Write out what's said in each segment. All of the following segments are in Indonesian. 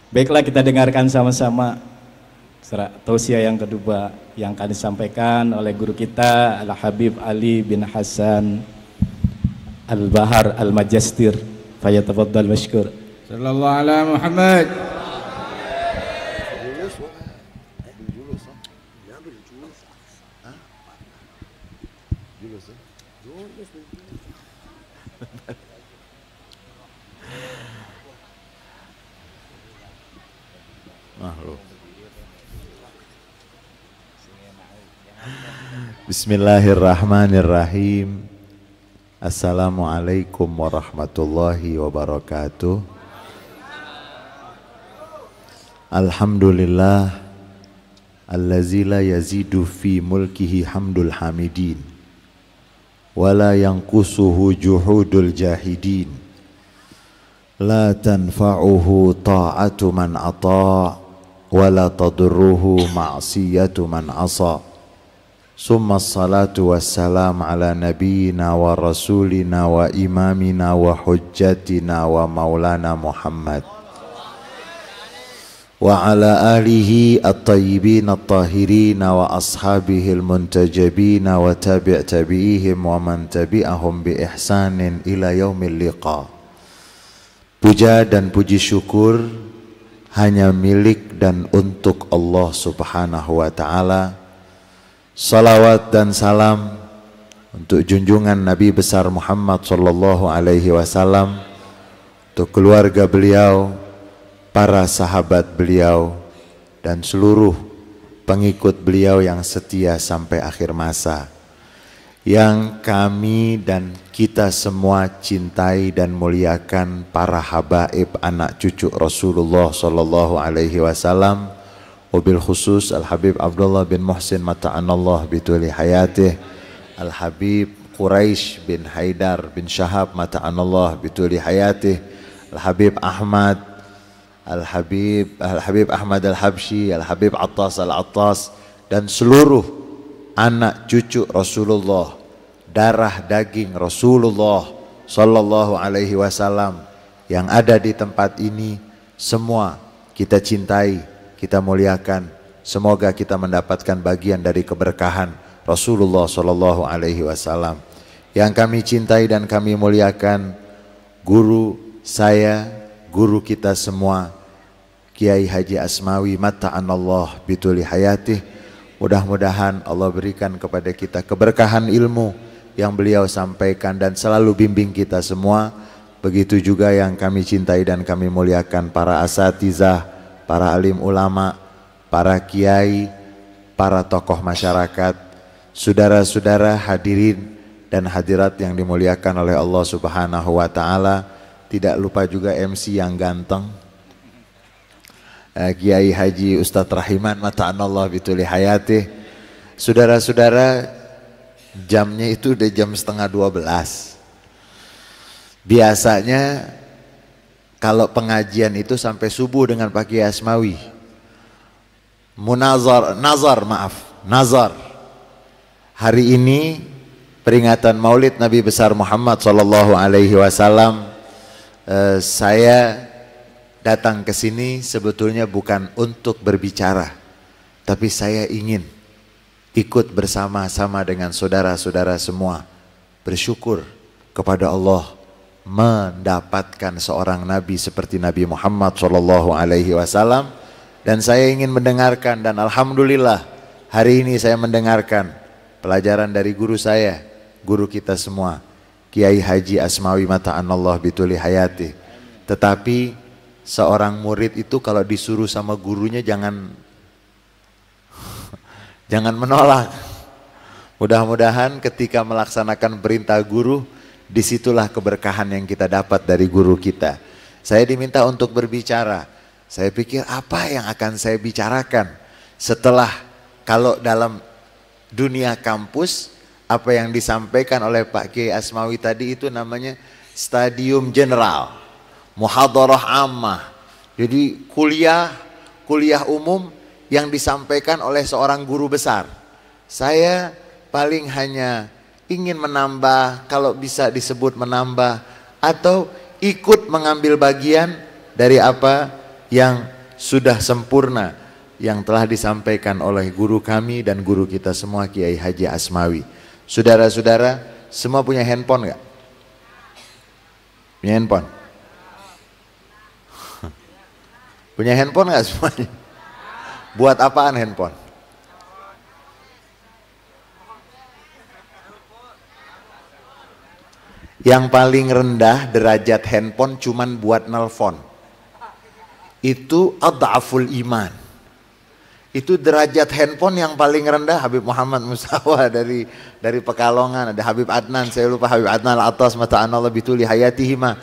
Baiklah, kita dengarkan sama-sama tausiah yang kedua yang akan disampaikan oleh guru kita Al-Habib Ali bin Hasan Al-Bahar Al-Majastir. Falyatafaddal mashkur. Sallallahu ala Muhammad. Bismillahirrahmanirrahim. Assalamualaikum warahmatullahi wabarakatuh. Alhamdulillah allazi la yazidu fi mulkihi hamdul hamidin wa la yanqusuhu juhudul jahidin. La tanfa'uhu ta'atu man ata' wa la tadurruhu ma'siyatu man asa. Summa salatu wassalam ala nabiyina wa rasulina wa imamina wa hujjatina wa maulana Muhammad wa ala alihi at-tayyibin at-tahirin wa ashabihi al-muntajabin wa tabi'ihim wa man tabi'ahum bi ihsanin ila yaumil liqa. Puja dan puji syukur hanya milik dan untuk Allah Subhanahu wa ta'ala. Salawat dan salam untuk junjungan Nabi besar Muhammad sallallahu alaihi wasallam, untuk keluarga beliau, para sahabat beliau, dan seluruh pengikut beliau yang setia sampai akhir masa, yang kami dan kita semua cintai dan muliakan, para habaib anak cucu Rasulullah sallallahu alaihi wasallam. Wabil khusus Al-Habib Abdullah bin Muhsin mata'anallah bituli hayatih, Al-Habib Quraisy bin Haidar bin Syahab mata'anallah bituli hayatih, Al-Habib Ahmad Al-Habsyi, Al-Habib Attas Al-Attas, dan seluruh anak cucu Rasulullah, darah daging Rasulullah sallallahu alaihi wasallam yang ada di tempat ini, semua kita cintai, kita muliakan. Semoga kita mendapatkan bagian dari keberkahan Rasulullah sallallahu alaihi wasallam. Yang kami cintai dan kami muliakan guru saya, guru kita semua, Kiai Haji Asmawi mata'anallah bituli hayatih. Mudah-mudahan Allah berikan kepada kita keberkahan ilmu yang beliau sampaikan dan selalu bimbing kita semua. Begitu juga yang kami cintai dan kami muliakan para asatizah, para alim ulama, para kiai, para tokoh masyarakat, saudara-saudara hadirin dan hadirat yang dimuliakan oleh Allah Subhanahu wa ta'ala. Tidak lupa juga MC yang ganteng, Kiai Haji Ustadz Rahiman mata'anallah bituli hayatih. Saudara-saudara, jamnya itu udah jam 11:30. Biasanya kalau pengajian itu sampai subuh dengan Pak Kiai Asmawi. Nazar. Hari ini peringatan Maulid Nabi besar Muhammad sallallahu alaihi wasallam. Saya datang ke sini sebetulnya bukan untuk berbicara, tapi saya ingin ikut bersama-sama dengan saudara-saudara semua bersyukur kepada Allah mendapatkan seorang nabi seperti Nabi Muhammad sallallahu alaihi wasallam, dan saya ingin mendengarkan, dan alhamdulillah hari ini saya mendengarkan pelajaran dari guru saya, guru kita semua, Kiai Haji Asmawi mata'anallah bituli hayati. Tetapi seorang murid itu kalau disuruh sama gurunya jangan menolak. Mudah-mudahan ketika melaksanakan perintah guru, disitulah keberkahan yang kita dapat dari guru kita. Saya diminta untuk berbicara. Saya pikir apa yang akan saya bicarakan setelah, kalau dalam dunia kampus apa yang disampaikan oleh Pak Kiai Asmawi tadi itu namanya stadium general, muhadarah ammah. Jadi kuliah umum yang disampaikan oleh seorang guru besar. Saya paling hanya ingin menambah, kalau bisa disebut menambah, atau ikut mengambil bagian dari apa yang sudah sempurna yang telah disampaikan oleh guru kami dan guru kita semua, Kiai Haji Asmawi. Saudara-saudara, semua punya handphone nggak? Punya handphone? Punya handphone nggak semuanya? Buat apaan handphone? Yang paling rendah derajat handphone cuman buat nelpon. Itu adhaful iman. Itu derajat handphone yang paling rendah. Habib Muhammad Musawa dari Pekalongan, ada Habib Adnan, saya lupa Habib Adnan Al-Attas mata'anallah bituli hayatihima.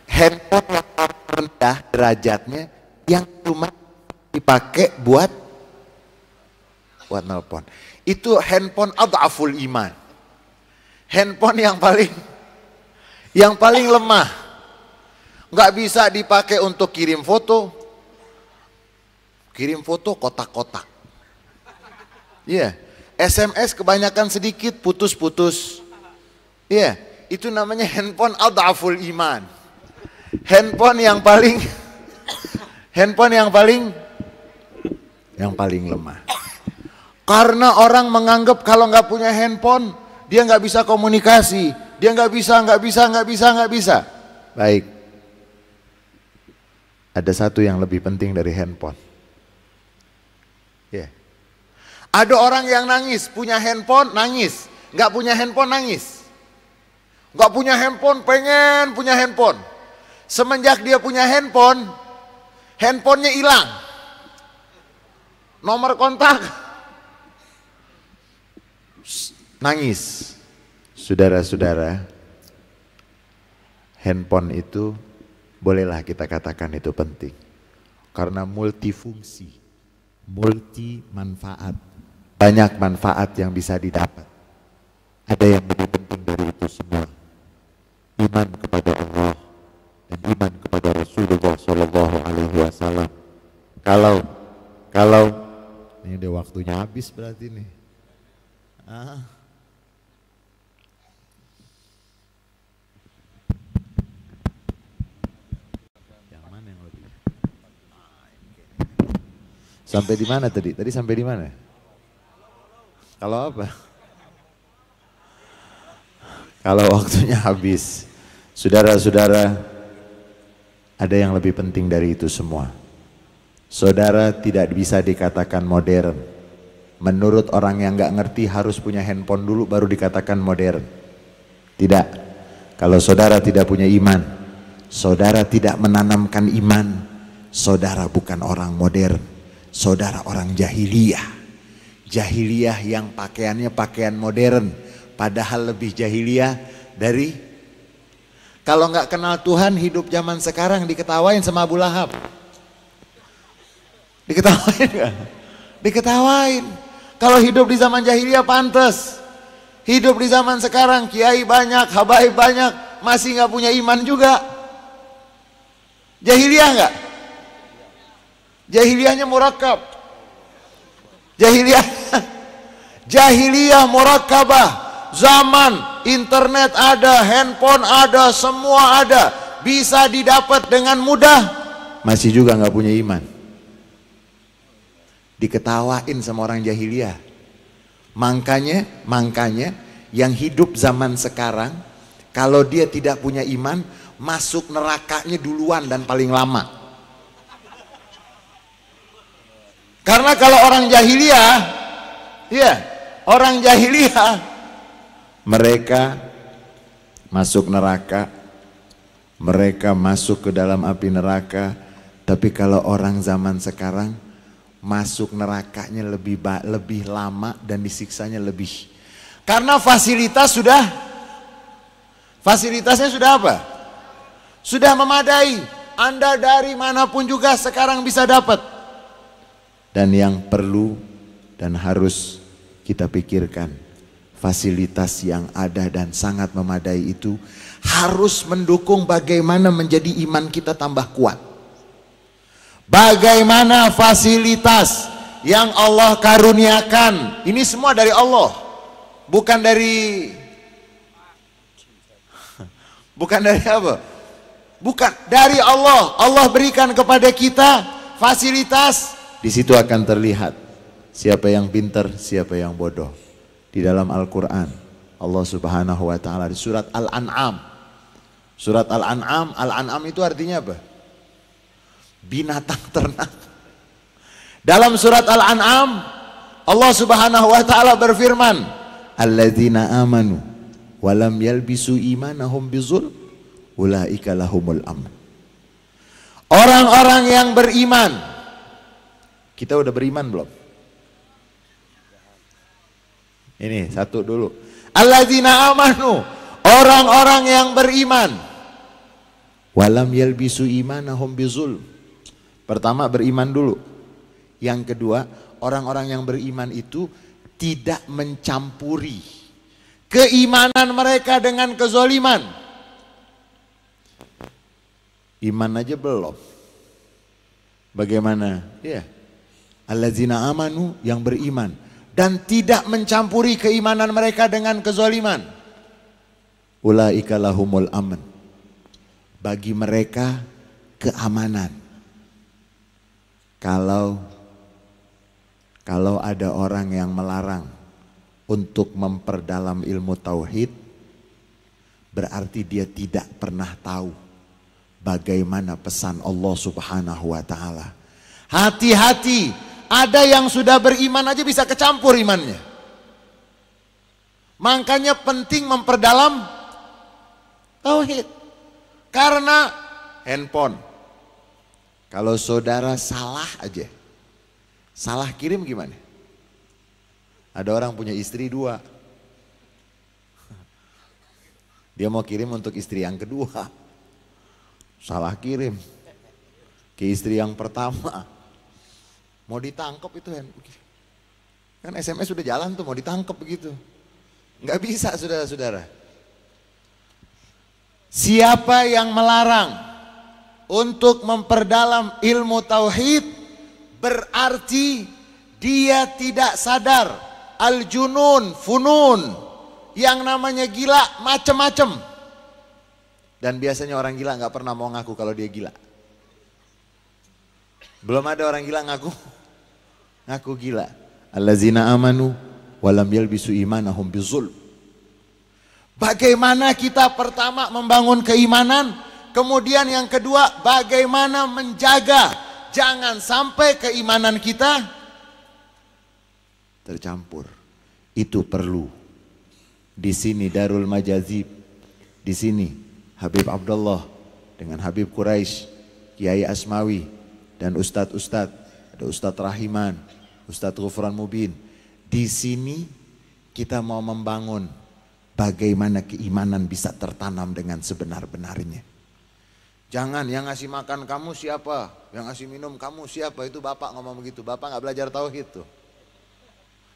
Handphone yang paling rendah derajatnya yang cuma dipakai buat nelpon. Itu handphone adhaful iman. Handphone yang paling lemah, nggak bisa dipakai untuk kirim foto kotak-kotak. Iya, SMS kebanyakan sedikit, putus-putus. Iya, itu namanya handphone adhaful iman. Handphone yang paling lemah. Karena orang menganggap kalau nggak punya handphone dia nggak bisa komunikasi. Dia nggak bisa. Baik. Ada satu yang lebih penting dari handphone. Ya. Yeah. Ada orang yang nangis, punya handphone nangis, nggak punya handphone nangis. Nggak punya handphone, pengen punya handphone. Semenjak dia punya handphone, handphonenya hilang. Nomor kontak, nangis. Saudara-saudara, handphone itu bolehlah kita katakan itu penting. Karena multifungsi, multi manfaat. Banyak manfaat yang bisa didapat. Ada yang lebih penting dari itu semua. Iman kepada Allah dan iman kepada Rasulullah Sallallahu Alaihi Wasallam. Kalau ini udah waktunya habis berarti nih. Sampai di mana tadi? Tadi sampai di mana? Kalau apa? Kalau waktunya habis. Saudara-saudara, ada yang lebih penting dari itu semua. Saudara tidak bisa dikatakan modern. Menurut orang yang nggak ngerti harus punya handphone dulu baru dikatakan modern. Tidak. Kalau saudara tidak punya iman, saudara tidak menanamkan iman, saudara bukan orang modern. Saudara orang jahiliyah. Jahiliyah yang pakaiannya pakaian modern, padahal lebih jahiliyah dari. Kalau nggak kenal Tuhan, hidup zaman sekarang diketawain sama Abu Lahab. Diketawain nggak? Diketawain. Kalau hidup di zaman jahiliyah pantas. Hidup di zaman sekarang kiai banyak, habaib banyak, masih nggak punya iman juga. Jahiliyah nggak? Jahiliyahnya murakab. Jahiliyah murakabah. Zaman internet ada, handphone ada, semua ada, bisa didapat dengan mudah, masih juga nggak punya iman. Diketawain sama orang jahiliyah. Makanya yang hidup zaman sekarang, kalau dia tidak punya iman, masuk nerakanya duluan dan paling lama. Karena kalau orang jahiliyah, orang jahiliyah, mereka masuk neraka, mereka masuk ke dalam api neraka. Tapi kalau orang zaman sekarang, masuk nerakanya lebih lama dan disiksanya lebih. Karena fasilitasnya sudah apa? Sudah memadai. Anda dari manapun juga sekarang bisa dapat. Dan yang perlu dan harus kita pikirkan, fasilitas yang ada dan sangat memadai itu harus mendukung bagaimana menjadi iman kita tambah kuat. Bagaimana fasilitas yang Allah karuniakan, ini semua dari Allah, bukan dari apa? Bukan dari Allah. Allah berikan kepada kita fasilitas, di situ akan terlihat siapa yang pintar, siapa yang bodoh. Di dalam Al-Quran, Allah Subhanahu wa Ta'ala di surat Al-An'am. Surat Al-An'am, Al-An'am itu artinya apa? Binatang ternak. Dalam surat Al-An'am, Allah Subhanahu wa Ta'ala berfirman, alladzina amanu walam yalbisu imanahum bizulm ulaika lahumul amn. Orang-orang yang beriman. Kita udah beriman belum? Ini satu dulu. Alladzina amanu, orang-orang yang beriman. Walam yalbisu imanahum bizulm. Pertama beriman dulu. Yang kedua, orang-orang yang beriman itu tidak mencampuri keimanan mereka dengan kezoliman. Iman aja belum. Bagaimana? Ya. Alladzina amanu, yang beriman dan tidak mencampuri keimanan mereka dengan kezoliman. Ulaika lahumul aman. Bagi mereka keamanan. Kalau ada orang yang melarang untuk memperdalam ilmu tauhid, berarti dia tidak pernah tahu bagaimana pesan Allah Subhanahu wa Ta'ala. Hati-hati, ada yang sudah beriman aja bisa kecampur imannya. Makanya penting memperdalam tauhid. Karena handphone, kalau saudara salah aja, salah kirim gimana? Ada orang punya istri 2, dia mau kirim untuk istri yang kedua, salah kirim ke istri yang pertama, mau ditangkap itu kan SMS sudah jalan tuh, mau ditangkap begitu, nggak bisa saudara-saudara. Siapa yang melarang untuk memperdalam ilmu tauhid, berarti dia tidak sadar al-junun, funun, yang namanya gila macem-macem. Dan biasanya orang gila nggak pernah mau ngaku kalau dia gila. Belum ada orang gila ngaku gila. Allazina amanu walam yalbisu imanahum bizulm. Bagaimana kita pertama membangun keimanan, kemudian yang kedua bagaimana menjaga jangan sampai keimanan kita tercampur. Itu perlu. Di sini Darul Majazib, di sini Habib Abdullah dengan Habib Quraisy, Kiai Asmawi dan ustadz-ustadz, ada Ustadz Rahiman, Ustadz Ghufran Mubin. Di sini kita mau membangun bagaimana keimanan bisa tertanam dengan sebenar-benarnya. Jangan yang ngasih makan kamu siapa, yang ngasih minum kamu siapa, itu bapak ngomong begitu. Bapak nggak belajar tauhid tuh.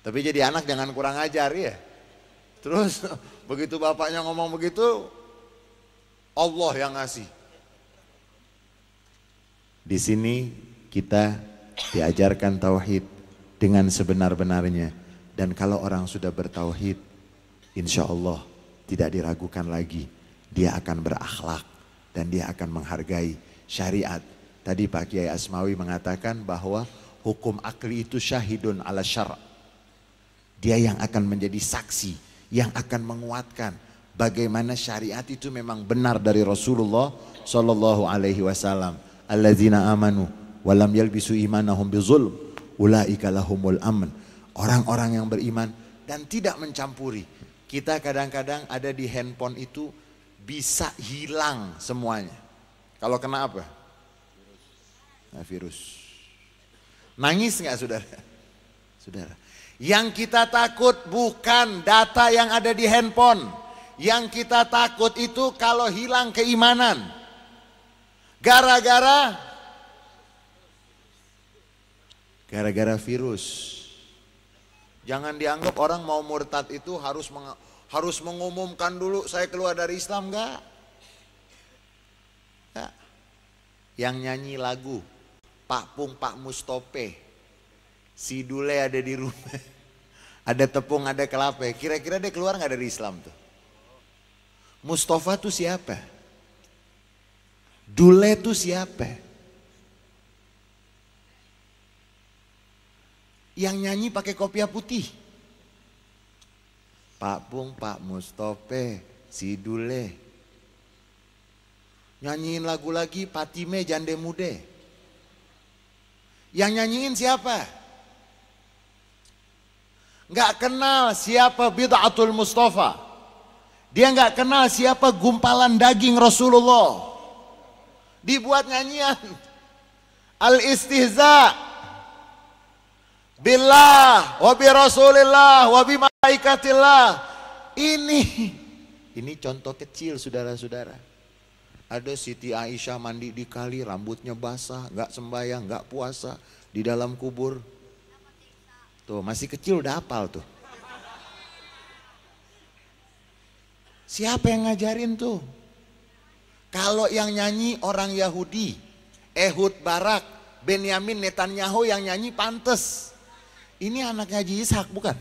Tapi jadi anak jangan kurang ajar ya. Terus begitu bapaknya ngomong begitu, Allah yang ngasih. Di sini kita diajarkan tauhid dengan sebenar-benarnya. Dan kalau orang sudah bertauhid, insya Allah tidak diragukan lagi, dia akan berakhlak dan dia akan menghargai syariat. Tadi Pak Kiai Asmawi mengatakan bahwa hukum akli itu syahidun ala syara'. Dia yang akan menjadi saksi, yang akan menguatkan bagaimana syariat itu memang benar dari Rasulullah Sallallahu Alaihi Wasallam. Alladzina amanu walam yalbisu imanahum bizulm ulaika lahumul aman. Orang-orang yang beriman dan tidak mencampuri. Kita kadang-kadang ada di handphone itu bisa hilang semuanya. Kalau kena apa? Nah, virus. Nangis nggak saudara? Saudara. Yang kita takut bukan data yang ada di handphone. Yang kita takut itu kalau hilang keimanan. Gara-gara virus. Jangan dianggap orang mau murtad itu harus mengumumkan dulu saya keluar dari Islam, enggak. Yang nyanyi lagu Pak Pung Pak Mustope, si Dule ada di rumah, ada tepung ada kelapa, kira-kira dia keluar nggak dari Islam tuh? Mustafa tuh siapa? Dule tuh siapa? Yang nyanyi pakai kopiah putih. Pak Pung, Pak Mustope, si Dule. Nyanyiin lagu lagi Patime Jande Mude. Yang nyanyiin siapa? Nggak kenal siapa Bid'atul Mustafa. Dia nggak kenal siapa gumpalan daging Rasulullah. Dibuat nyanyian. Al-istihza billah wa bi rasulillah wa bi malaikatillah. Ini contoh kecil saudara-saudara. Ada Siti Aisyah mandi di kali, rambutnya basah, nggak sembahyang, nggak puasa, di dalam kubur. Tuh masih kecil udah hafal tuh. Siapa yang ngajarin tuh? Kalau yang nyanyi orang Yahudi, Ehud Barak, Benyamin Netanyahu yang nyanyi pantes. Ini anaknya Haji Ishak bukan?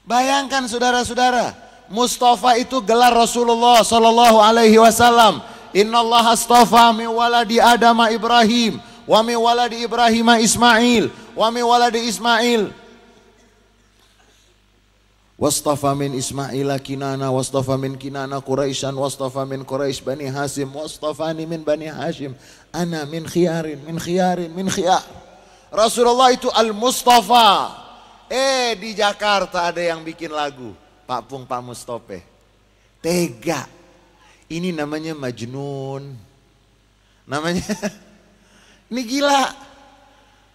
Bayangkan saudara-saudara. Mustafa itu gelar Rasulullah sallallahu alaihi wasallam. Innallaha astafa min waladi Adam Ibrahim wa min waladi Ibrahim Ismail wa min waladi Ismail wastafa min Ismaila Kinana wastafa min Kinana Quraisyan wastafa min Quraisy Bani Hasim wastafani min Bani Hashim ana min khiyarin min khiyarin min khiyar. Rasulullah itu Al-Mustafa. Di Jakarta ada yang bikin lagu Pak Pung, Pak Mustope. Tega. Ini namanya Majnun. Namanya ini gila.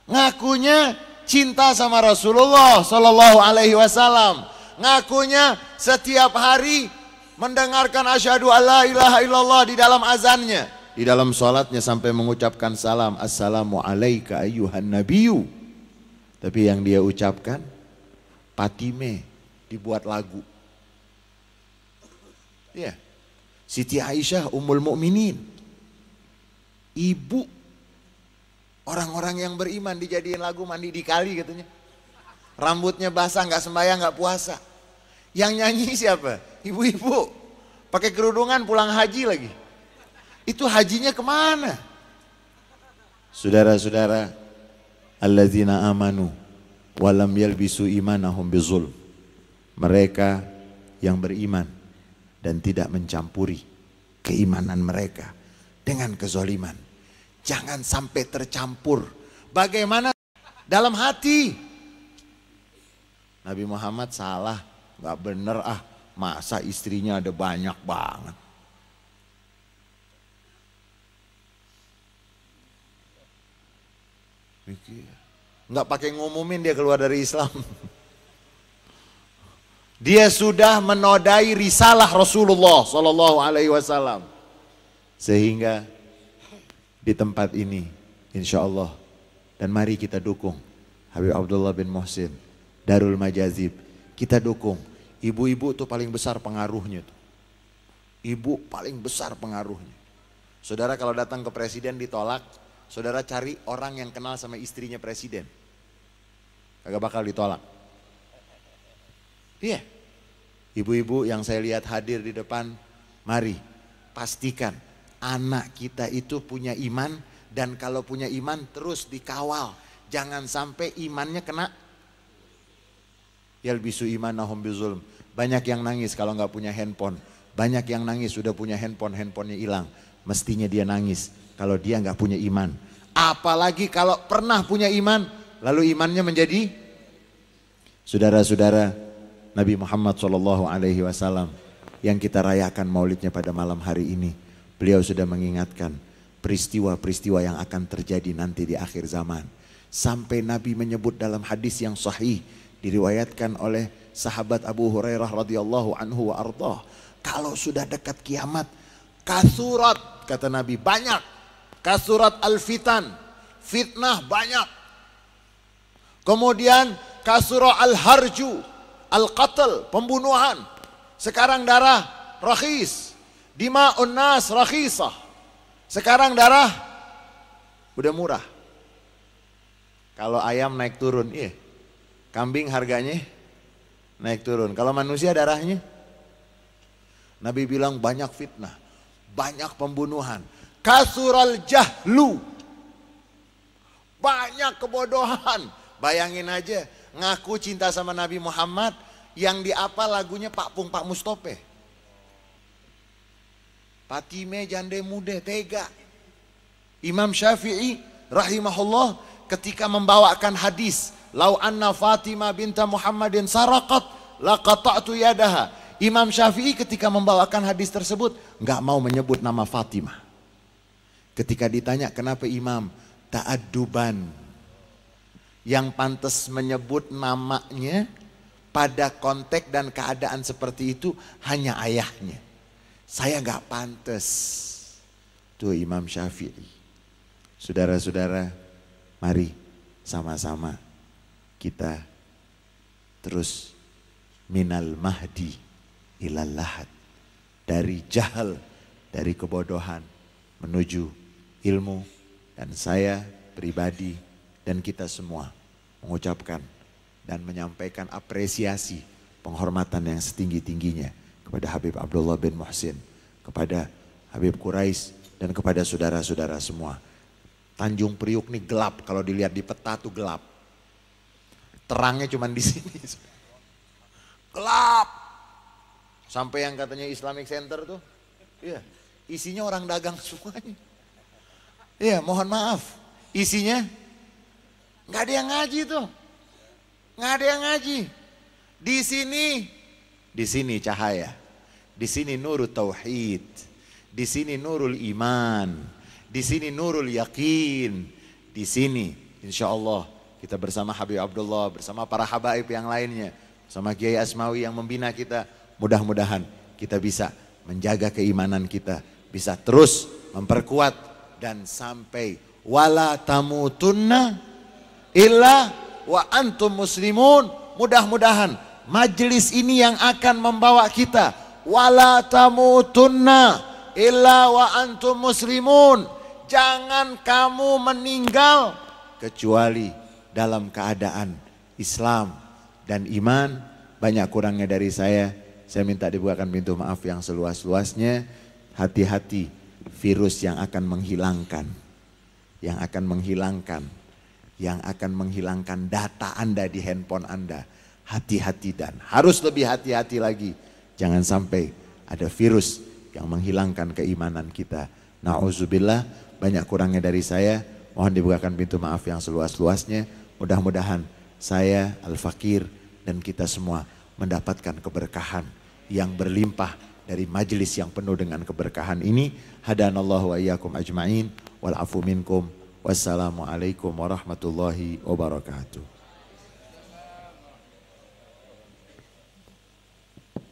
Ngakunya cinta sama Rasulullah sallallahu alaihi wasallam. Ngakunya setiap hari mendengarkan asyhadu alla ilaha illallah di dalam azannya. Di dalam sholatnya sampai mengucapkan salam. Assalamu alayka ayyuhan nabiyyu. Tapi yang dia ucapkan Patime dibuat lagu. Ya. Siti Aisyah Ummul Mukminin. Ibu orang-orang yang beriman dijadiin lagu mandi di kali katanya. Rambutnya basah, nggak sembahyang, nggak puasa. Yang nyanyi siapa? Ibu-ibu. Pakai kerudungan pulang haji lagi. Itu hajinya kemana? Saudara-saudara, alladzina amanu walam yalbisu imanahum bizulm. Mereka yang beriman dan tidak mencampuri keimanan mereka dengan kezaliman. Jangan sampai tercampur. Bagaimana dalam hati? Nabi Muhammad salah, nggak bener masa istrinya ada banyak banget. Nggak pakai ngumumin dia keluar dari Islam. Dia sudah menodai risalah Rasulullah Sallallahu Alaihi Wasallam. Sehingga di tempat ini, insya Allah, dan mari kita dukung Habib Abdullah bin Muhsin, Darul Majazib. Kita dukung. Ibu-ibu tuh paling besar pengaruhnya tuh. Ibu paling besar pengaruhnya. Saudara kalau datang ke presiden ditolak, saudara cari orang yang kenal sama istrinya presiden. Kagak bakal ditolak. Iya. Ibu-ibu yang saya lihat hadir di depan, mari pastikan anak kita itu punya iman, dan kalau punya iman terus dikawal. Jangan sampai imannya kena yalbisu imanahum bizulm. Banyak yang nangis kalau nggak punya handphone. Banyak yang nangis sudah punya handphone, handphonenya hilang. Mestinya dia nangis kalau dia nggak punya iman. Apalagi kalau pernah punya iman, lalu imannya menjadi. Saudara-saudara, Nabi Muhammad SAW yang kita rayakan maulidnya pada malam hari ini, beliau sudah mengingatkan peristiwa-peristiwa yang akan terjadi nanti di akhir zaman. Sampai Nabi menyebut dalam hadis yang sahih, diriwayatkan oleh sahabat Abu Hurairah radhiyallahu anhu wa ardhah, kalau sudah dekat kiamat, kasurat, kata Nabi, banyak, kasurat al-fitan, fitnah banyak. Kemudian kasurat al-harju, al-qatl, pembunuhan. Sekarang darah rakhis, dima'un nas rakhisah. Sekarang darah udah murah. Kalau ayam naik turun, iya. Kambing harganya naik turun. Kalau manusia darahnya, Nabi bilang banyak fitnah, banyak pembunuhan. Kasural jahlu, banyak banyak kebodohan. Bayangin aja, ngaku cinta sama Nabi Muhammad, yang diapa lagunya Pak Pung Pak Mustope. Patime jande mude tega. Imam Syafi'i rahimahullah ketika membawakan hadis, lau anna Fatimah binta Muhammadin saraqat laqata'tu yadaha. Imam Syafi'i ketika membawakan hadis tersebut nggak mau menyebut nama Fatimah. Ketika ditanya kenapa Imam, ta'adduban, yang pantas menyebut namanya pada konteks dan keadaan seperti itu hanya ayahnya. Saya nggak pantas. Tuh Imam Syafi'i. Saudara-saudara, mari sama-sama kita terus minal mahdi ilal lahad, dari jahal, dari kebodohan menuju ilmu. Dan saya pribadi dan kita semua mengucapkan dan menyampaikan apresiasi penghormatan yang setinggi-tingginya kepada Habib Abdullah bin Muhsin, kepada Habib Quraisy, dan kepada saudara-saudara semua. Tanjung Priuk nih gelap, kalau dilihat di peta tuh gelap. Terangnya cuma di sini. Gelap. Sampai yang katanya Islamic Center tuh, iya, isinya orang dagang semuanya. Iya, mohon maaf, isinya nggak ada yang ngaji tuh, nggak ada yang ngaji. Di sini cahaya, di sini nurul tauhid, di sini nurul iman, di sini nurul yakin, di sini insya Allah kita bersama Habib Abdullah, bersama para habaib yang lainnya, sama Kiai Asmawi yang membina kita, mudah-mudahan kita bisa menjaga keimanan kita, bisa terus memperkuat dan sampai wala tamutunna illa wa antum muslimun. Mudah-mudahan majelis ini yang akan membawa kita wala tamutunna illa wa antum muslimun. Jangan kamu meninggal kecuali dalam keadaan Islam dan iman. Banyak kurangnya dari saya minta dibukakan pintu maaf yang seluas-luasnya. Hati-hati virus yang akan menghilangkan, yang akan menghilangkan data Anda di handphone Anda. Hati-hati dan harus lebih hati-hati lagi. Jangan sampai ada virus yang menghilangkan keimanan kita. Na'udzubillah, banyak kurangnya dari saya. Mohon dibukakan pintu maaf yang seluas-luasnya. Mudah-mudahan saya, Al-Fakir, dan kita semua mendapatkan keberkahan yang berlimpah dari majelis yang penuh dengan keberkahan ini. Hadanallahu wa iyyakum ajma'in. Wal afu minkum. Wassalamualaikum warahmatullahi wabarakatuh.